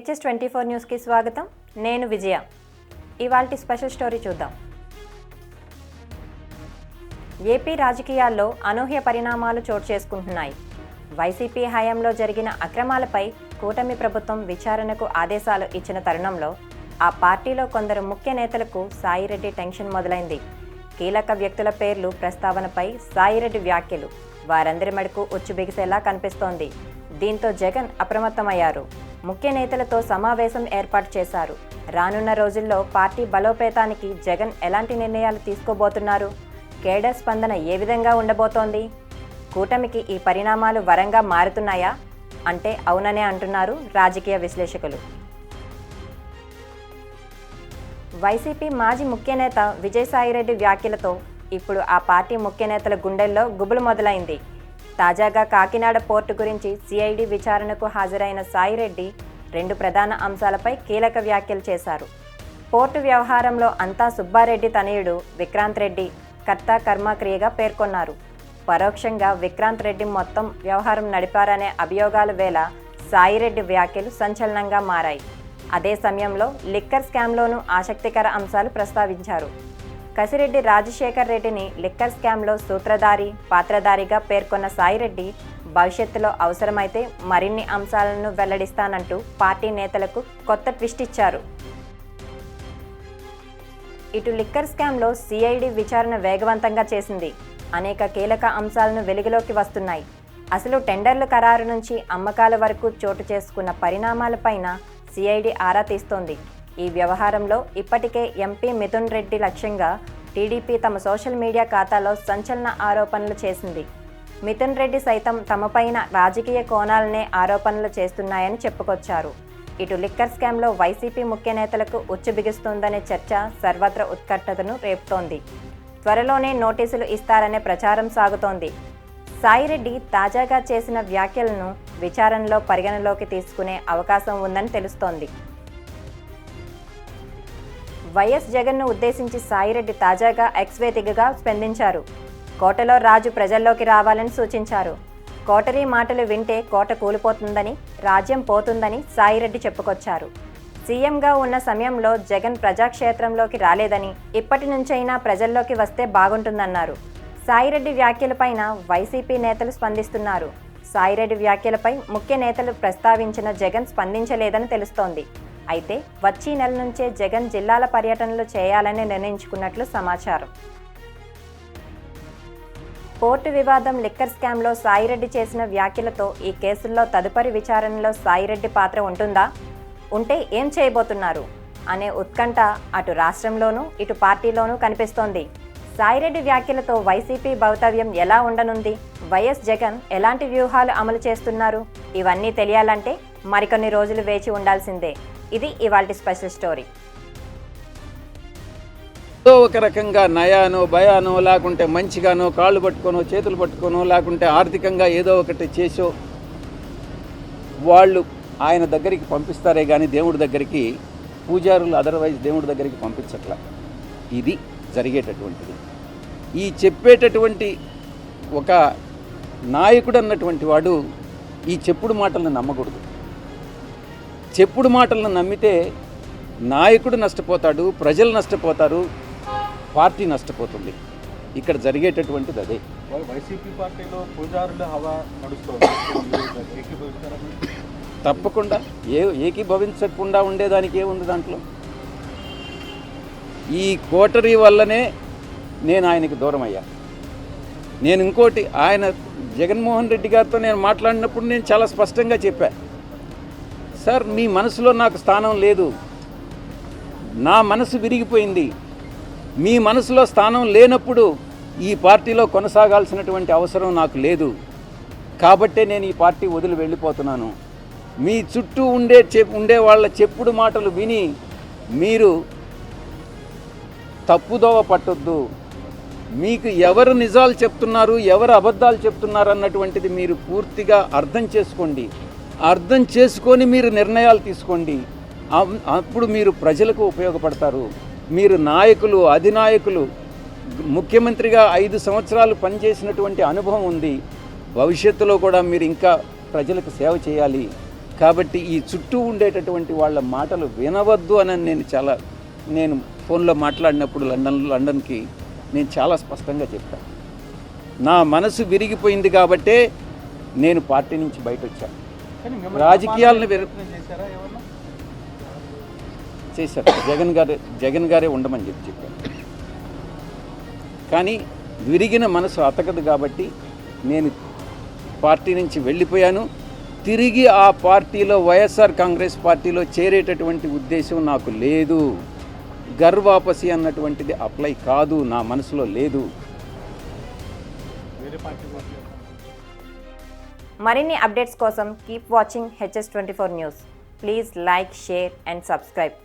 HS24 న్యూస్కి స్వాగతం. నేను విజయ. ఇవాల్టి స్పెషల్ స్టోరీ చూద్దాం. ఏపీ రాజకీయాల్లో అనూహ్య పరిణామాలు చోటు చేసుకుంటున్నాయి. వైసీపీ హయాంలో జరిగిన అక్రమాలపై కూటమి ప్రభుత్వం విచారణకు ఆదేశాలు ఇచ్చిన తరుణంలో ఆ పార్టీలో కొందరు ముఖ్య నేతలకు సాయిరెడ్డి టెన్షన్ మొదలైంది. కీలక వ్యక్తుల పేర్లు ప్రస్తావనపై సాయిరెడ్డి వ్యాఖ్యలు వారందరి మెడకు ఉచ్చు బిగిసేలా కనిపిస్తోంది. దీంతో జగన్ అప్రమత్తమయ్యారు. ముఖ్య నేతలతో సమావేశం ఏర్పాటు చేశారు. రానున్న రోజుల్లో పార్టీ బలోపేతానికి జగన్ ఎలాంటి నిర్ణయాలు తీసుకోబోతున్నారు? కేడర్ స్పందన ఏ విధంగా ఉండబోతోంది? కూటమికి ఈ పరిణామాలు వరంగా మారుతున్నాయా అంటే అవుననే అంటున్నారు రాజకీయ విశ్లేషకులు. వైసీపీ మాజీ ముఖ్య నేత విజయసాయిరెడ్డి వ్యాఖ్యలతో ఇప్పుడు ఆ పార్టీ ముఖ్య నేతల గుండెల్లో గుబులు మొదలైంది. తాజాగా కాకినాడ పోర్టు గురించి సిఐడి విచారణకు హాజరైన సాయిరెడ్డి రెండు ప్రధాన అంశాలపై కీలక వ్యాఖ్యలు చేశారు. పోర్టు వ్యవహారంలో అంతా సుబ్బారెడ్డి తనయుడు విక్రాంత్ రెడ్డి కర్త కర్మక్రియగా పేర్కొన్నారు. పరోక్షంగా విక్రాంత్ రెడ్డి మొత్తం వ్యవహారం నడిపారనే అభియోగాల వేళ సాయిరెడ్డి వ్యాఖ్యలు సంచలనంగా మారాయి. అదే సమయంలో లిక్కర్ స్కామ్లోనూ ఆసక్తికర అంశాలు ప్రస్తావించారు. కసిరెడ్డి రాజశేఖర్ రెడ్డిని లిక్కర్ స్కామ్లో సూత్రధారి, పాత్రధారిగా పేర్కొన్న సాయిరెడ్డి భవిష్యత్తులో అవసరమైతే మరిన్ని అంశాలను వెల్లడిస్తానంటూ పార్టీ నేతలకు కొత్త ట్విస్ట్ ఇచ్చారు. ఇటు లిక్కర్ స్కామ్లో సిఐడి విచారణ వేగవంతంగా చేసింది. అనేక కీలక అంశాలను వెలుగులోకి వస్తున్నాయి. అసలు టెండర్ల ఖరారు నుంచి అమ్మకాల వరకు చోటు చేసుకున్న పరిణామాలపైన సిఐడి ఆరా తీస్తోంది. ఈ వ్యవహారంలో ఇప్పటికే ఎంపీ మిథున్ రెడ్డి లక్ష్యంగా టీడీపీ తమ సోషల్ మీడియా ఖాతాలో సంచలన ఆరోపణలు చేసింది. మిథున్ రెడ్డి సైతం తమపైన రాజకీయ కోణాలనే ఆరోపణలు చేస్తున్నాయని చెప్పుకొచ్చారు. ఇటు లిక్కర్ స్కామ్లో వైసీపీ ముఖ్య నేతలకు ఉచ్చు బిగుస్తోందనే చర్చ సర్వత్ర ఉత్కంఠతను రేపుతోంది. త్వరలోనే నోటీసులు ఇస్తారనే ప్రచారం సాగుతోంది. సాయిరెడ్డి తాజాగా చేసిన వ్యాఖ్యలను విచారణలో పరిగణలోకి తీసుకునే అవకాశం ఉందని తెలుస్తోంది. వైఎస్ జగన్ను ఉద్దేశించి సాయిరెడ్డి తాజాగా ఎక్స్ వేదికగా స్పందించారు. కోటలో రాజు ప్రజల్లోకి రావాలని సూచించారు. కోటరీ మాటలు వింటే కోట కూలిపోతుందని, రాజ్యం పోతుందని సాయిరెడ్డి చెప్పుకొచ్చారు. సీఎంగా ఉన్న సమయంలో జగన్ ప్రజాక్షేత్రంలోకి రాలేదని, ఇప్పటి నుంచైనా ప్రజల్లోకి వస్తే బాగుంటుందన్నారు. సాయిరెడ్డి వ్యాఖ్యలపైన వైసీపీ నేతలు స్పందిస్తున్నారు. సాయిరెడ్డి వ్యాఖ్యలపై ముఖ్య నేతలు ప్రస్తావించిన జగన్ స్పందించలేదని తెలుస్తోంది. అయితే వచ్చే నెల నుంచే జగన్ జిల్లాల పర్యటనలు చేయాలని నిర్ణయించుకున్నట్లు సమాచారం. పోర్టు వివాదం, లిక్కర్ స్కామ్లో సాయిరెడ్డి చేసిన వ్యాఖ్యలతో ఈ కేసుల్లో తదుపరి విచారణలో సాయిరెడ్డి పాత్ర ఉంటుందా? ఉంటే ఏం చేయబోతున్నారు అనే ఉత్కంఠ అటు రాష్ట్రంలోనూ ఇటు పార్టీలోనూ కనిపిస్తోంది. సాయిరెడ్డి వ్యాఖ్యలతో వైసీపీ భవితవ్యం ఎలా ఉండనుంది? వైఎస్ జగన్ ఎలాంటి వ్యూహాలు అమలు చేస్తున్నారు? ఇవన్నీ తెలియాలంటే మరికొన్ని రోజులు వేచి ఉండాల్సిందే. ఇది ఇవాల్టి స్పెషల్ స్టోరీ. ఒక రకంగా నయానో భయానో లేకుంటే మంచిగానో కాళ్ళు పట్టుకోనో చేతులు పట్టుకోనో లేకుంటే ఆర్థికంగా ఏదో ఒకటి చేసో వాళ్ళు ఆయన దగ్గరికి పంపిస్తారే కానీ దేవుడి దగ్గరికి పూజారులు అదర్వైజ్ దేవుడి దగ్గరికి పంపించట్లా. ఇది జరిగేటటువంటిది. ఈ చెప్పేటటువంటి ఒక నాయకుడు అన్నటువంటి వాడు ఈ చెప్పుడు మాటలను నమ్మకూడదు. చెప్పుడు మాటలను నమ్మితే నాయకుడు నష్టపోతాడు, ప్రజలు నష్టపోతారు, పార్టీ నష్టపోతుంది. ఇక్కడ జరిగేటటువంటిది అదే. వైసీపీ పార్టీలో పూజారుల హవా నడుస్తుంది. తప్పకుండా ఏకీభవించకుండా ఉండేదానికి ఏముంది దాంట్లో? ఈ కోటరీ వల్లనే నేను ఆయనకి దూరం అయ్యా. నేను ఇంకోటి, ఆయన జగన్మోహన్ రెడ్డి గారితో నేను మాట్లాడినప్పుడు నేను చాలా స్పష్టంగా చెప్పా, సార్ మీ మనసులో నాకు స్థానం లేదు, నా మనసు విరిగిపోయింది. మీ మనసులో స్థానం లేనప్పుడు ఈ పార్టీలో కొనసాగాల్సినటువంటి అవసరం నాకు లేదు. కాబట్టే నేను ఈ పార్టీ వదిలి వెళ్ళిపోతున్నాను. మీ చుట్టూ ఉండే వాళ్ళ చెప్పుడు మాటలు విని మీరు తప్పుదోవ పట్టొద్దు. మీకు ఎవరు నిజాలు చెప్తున్నారు, ఎవరు అబద్ధాలు చెప్తున్నారు అన్నటువంటిది మీరు పూర్తిగా అర్థం చేసుకోండి. అర్థం చేసుకొని మీరు నిర్ణయాలు తీసుకోండి. అప్పుడు మీరు ప్రజలకు ఉపయోగపడతారు. మీరు నాయకులు, అధినాయకులు, ముఖ్యమంత్రిగా 5 సంవత్సరాలు పనిచేసినటువంటి అనుభవం ఉంది. భవిష్యత్తులో కూడా మీరు ఇంకా ప్రజలకు సేవ చేయాలి. కాబట్టి ఈ చుట్టూ ఉండేటటువంటి వాళ్ళ మాటలు వినవద్దు అని నేను ఫోన్లో మాట్లాడినప్పుడు లండన్కి నేను చాలా స్పష్టంగా చెప్పాను. నా మనసు విరిగిపోయింది కాబట్టే నేను పార్టీ నుంచి బయట వచ్చాను. కానీ మిమ్మల్ని రాజకీయాలను ప్రయత్నం చేశారా ఎవరన్నా? చేశారు. జగన్ గారే ఉండమని చెప్పాను. కానీ విరిగిన మనసు అతకదు కాబట్టి నేను పార్టీ నుంచి వెళ్ళిపోయాను. తిరిగి ఆ పార్టీలో వైఎస్ఆర్ కాంగ్రెస్ పార్టీలో చేరేటటువంటి ఉద్దేశం నాకు లేదు. గర్వాపసి అన్నటువంటిది అప్లై కాదు, నా మనసులో లేదు. వేరే పార్టీ మరిన్ని అప్డేట్స్ కోసం keep watching HS24 news. Please like, share and subscribe.